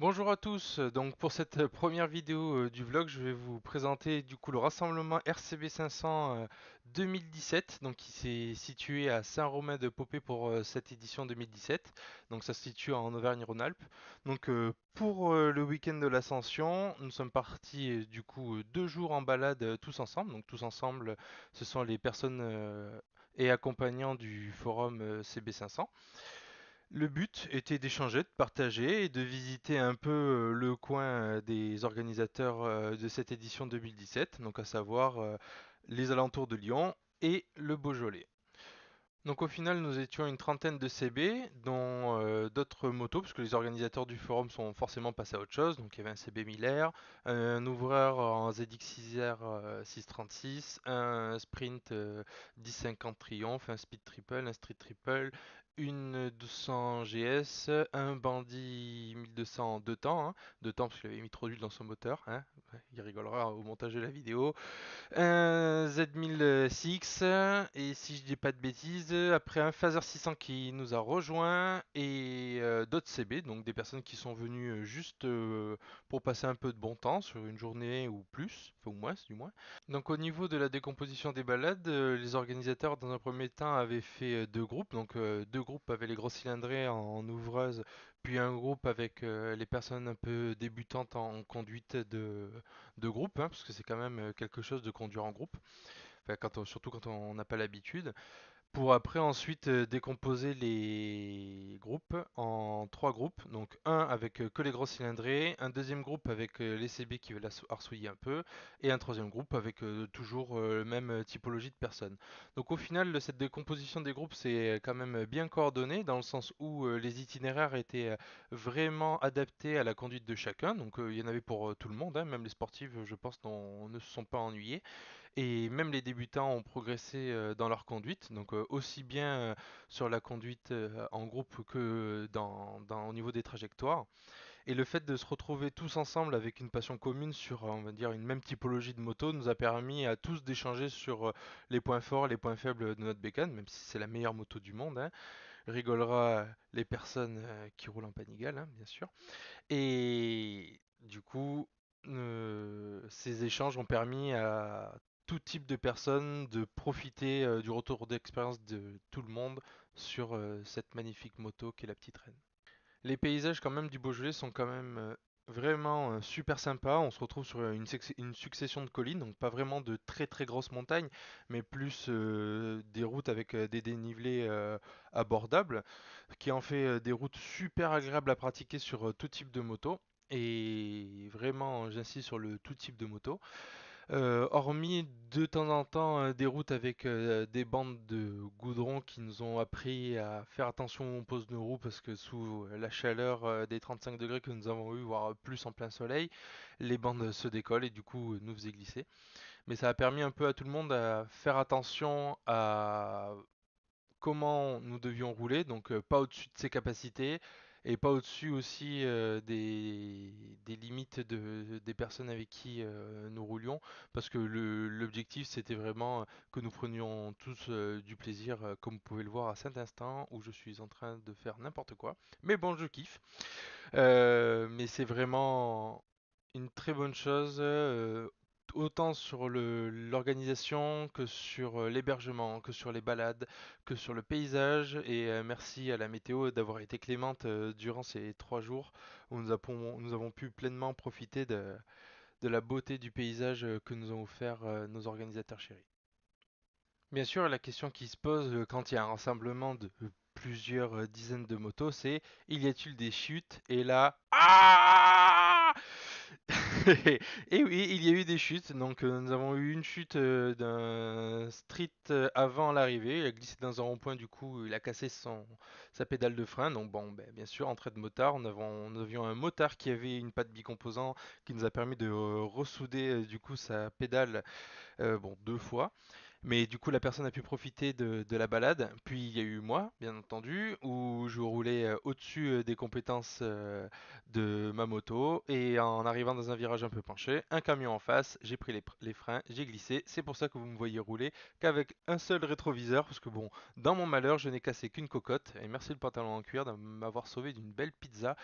Bonjour à tous, donc pour cette première vidéo du vlog, je vais vous présenter du coup le rassemblement RCB 500 2017, donc qui s'est situé à Saint-Romain-de-Popé pour cette édition 2017, donc ça se situe en Auvergne-Rhône-Alpes. Donc pour le week-end de l'Ascension, nous sommes partis du coup 2 jours en balade tous ensemble, donc tous ensemble ce sont les personnes et accompagnants du forum CB500. Le but était d'échanger, de partager et de visiter un peu le coin des organisateurs de cette édition 2017, donc à savoir les alentours de Lyon et le Beaujolais. Donc au final, nous étions une trentaine de CB, dont d'autres motos, parce que les organisateurs du forum sont forcément passés à autre chose. Donc il y avait un CB Miller, un ouvreur en ZX6R 636, un Sprint 1050 Triumph, un Speed Triple, un Street Triple, une 1200 GS, un Bandit 1200 deux temps parce qu'il avait mis trop d'huile dans son moteur, hein. Ouais, il rigolera au montage de la vidéo. Un Z1006 et si je dis pas de bêtises, après un Phaser 600 qui nous a rejoint et d'autres CB, donc des personnes qui sont venues juste pour passer un peu de bon temps sur une journée ou plus, enfin, ou moins du moins. Donc au niveau de la décomposition des balades, les organisateurs dans un premier temps avaient fait deux groupes, donc deux groupes avec les gros cylindrés en ouvreuse, puis un groupe avec les personnes un peu débutantes en conduite de groupe, hein, parce que c'est quand même quelque chose de conduire en groupe, enfin, surtout quand on n'a pas l'habitude, pour après ensuite décomposer les groupes en trois groupes. Donc un avec que les gros cylindrés, un deuxième groupe avec les CB qui veulent arsouiller un peu, et un troisième groupe avec toujours même typologie de personnes. Donc au final, cette décomposition des groupes c'est quand même bien coordonné dans le sens où les itinéraires étaient vraiment adaptés à la conduite de chacun. Donc il y en avait pour tout le monde, hein, même les sportifs, je pense, ne se sont pas ennuyés. Et même les débutants ont progressé dans leur conduite, donc aussi bien sur la conduite en groupe que au niveau des trajectoires. Et le fait de se retrouver tous ensemble avec une passion commune sur, on va dire, une même typologie de moto nous a permis à tous d'échanger sur les points forts, les points faibles de notre bécane, même si c'est la meilleure moto du monde, hein. Rigolera les personnes qui roulent en Panigale, hein, bien sûr. Et du coup, ces échanges ont permis à tout type de personnes de profiter du retour d'expérience de tout le monde sur cette magnifique moto qui est la petite reine. Les paysages quand même du Beaujolais sont quand même vraiment super sympas. On se retrouve sur une succession de collines, donc pas vraiment de très très grosses montagnes, mais plus des routes avec des dénivelés abordables, qui en fait des routes super agréables à pratiquer sur tout type de moto. Et vraiment, j'insiste sur le tout type de moto. Hormis de temps en temps des routes avec des bandes de goudron qui nous ont appris à faire attention où on pose nos roues parce que sous la chaleur des 35 degrés que nous avons eu, voire plus en plein soleil, les bandes se décollent et du coup nous faisaient glisser. Mais ça a permis un peu à tout le monde à faire attention à comment nous devions rouler, donc pas au-dessus de ses capacités et pas au-dessus aussi des limites des personnes avec qui nous roulions, parce que l'objectif c'était vraiment que nous prenions tous du plaisir, comme vous pouvez le voir à cet instant où je suis en train de faire n'importe quoi. Mais bon, je kiffe. Mais c'est vraiment une très bonne chose, autant sur l'organisation que sur l'hébergement, que sur les balades, que sur le paysage. Et merci à la météo d'avoir été clémente durant ces 3 jours où nous avons pu pleinement profiter de la beauté du paysage que nous ont offert nos organisateurs chéris. Bien sûr, la question qui se pose quand il y a un rassemblement de plusieurs dizaines de motos, c'est y a-t-il des chutes? Et là, ah. Et oui, il y a eu des chutes. Donc, nous avons eu une chute d'un street avant l'arrivée. Il a glissé dans un rond-point, du coup, il a cassé sa pédale de frein. Donc, bon, ben, bien sûr, entrée de motard. Nous avions un motard qui avait une patte bicomposant qui nous a permis de ressouder, du coup, sa pédale, bon, deux fois. Mais du coup, la personne a pu profiter de la balade. Puis il y a eu moi, bien entendu, où je roulais au-dessus des compétences de ma moto. Et en arrivant dans un virage un peu penché, un camion en face, j'ai pris les freins, j'ai glissé. C'est pour ça que vous me voyez rouler qu'avec un seul rétroviseur. Parce que bon, dans mon malheur, je n'ai cassé qu'une cocotte. Et merci le pantalon en cuir de m'avoir sauvé d'une belle pizza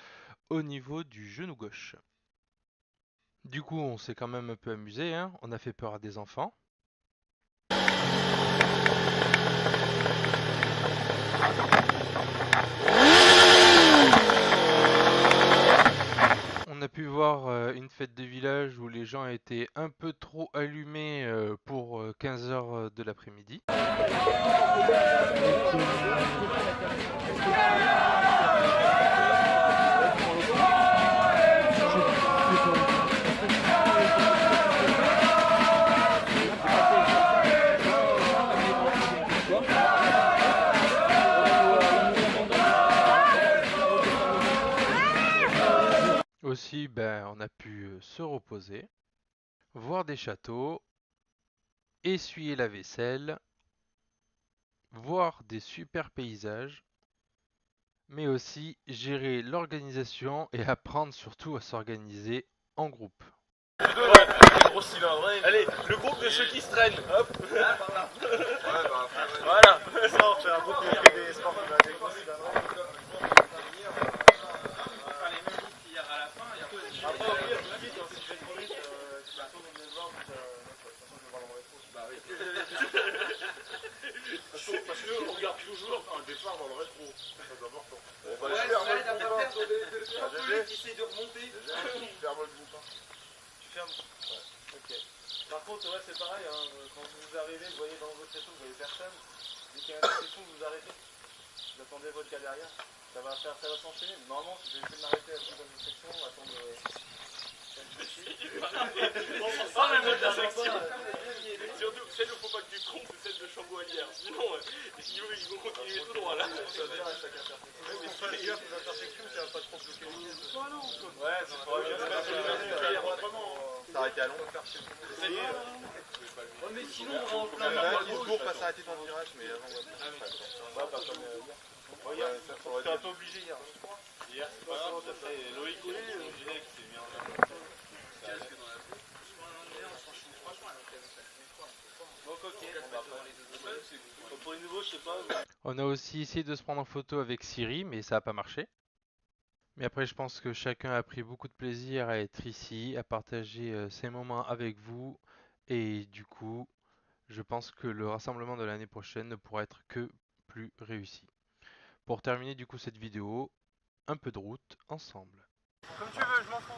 au niveau du genou gauche. Du coup, on s'est quand même un peu amusé, hein. On a fait peur à des enfants. On a pu voir une fête de village où les gens étaient un peu trop allumés pour 15 heures de l'après-midi. Aussi, ben, on a pu se reposer, voir des châteaux, essuyer la vaisselle, voir des super paysages, mais aussi gérer l'organisation et apprendre surtout à s'organiser en groupe. Ouais, gros cylindre. Allez, le groupe de ceux qui se traînent. Hop. Là, par là. Voilà. Ça, on fait un groupe qui fait des sports qui va des gros cylindres. Enfin, les mêmes groupes qu'il y a à la fin. Après, au pire, je quitte si j'ai une minute. Tu vas tout venir voir. De toute façon, je vais voir dans le rétro. Bah oui. Parce qu'on regarde toujours le départ dans le rétro. C'est important. On va aller faire le groupe. Qui essaie de remonter. Ferme le groupe. Tu fermes. Ouais. Ok. Par contre, ouais, c'est pareil, hein, quand vous arrivez, vous voyez dans votre section, vous voyez personne. Dès qu'il y a une section, vous arrêtez. Vous attendez votre cas derrière. Ça va s'enchaîner. Normalement, si j'ai essayé de m'arrêter à la seconde section, attendre. On même la section. Surtout, celle où il ne faut pas que tu trompes, c'est celle de Chamboilière. Sinon, ils vont continuer tout droit là. Ça veut dire à chaque intersection. Mais pas les gars, les intersections, ça va pas trop bloquer. Ouais, c'est pas bien. S'arrêter à long. Ouais, mais sinon, on rentre plein de discours, pas s'arrêter dans le virage, mais avant, on va pas comme hier. T'es un peu obligé hier. Hier, c'est pas grave, ça fait Loïc et Ginec qui s'est mis en avant. Donc, ok, pour les nouveaux, je sais pas. On a aussi essayé de se prendre en photo avec Siri, mais ça n'a pas marché. Mais après, je pense que chacun a pris beaucoup de plaisir à être ici, à partager ces moments avec vous. Et du coup, je pense que le rassemblement de l'année prochaine ne pourra être que plus réussi. Pour terminer du coup cette vidéo, un peu de route ensemble. Comme tu veux, je m'en fous.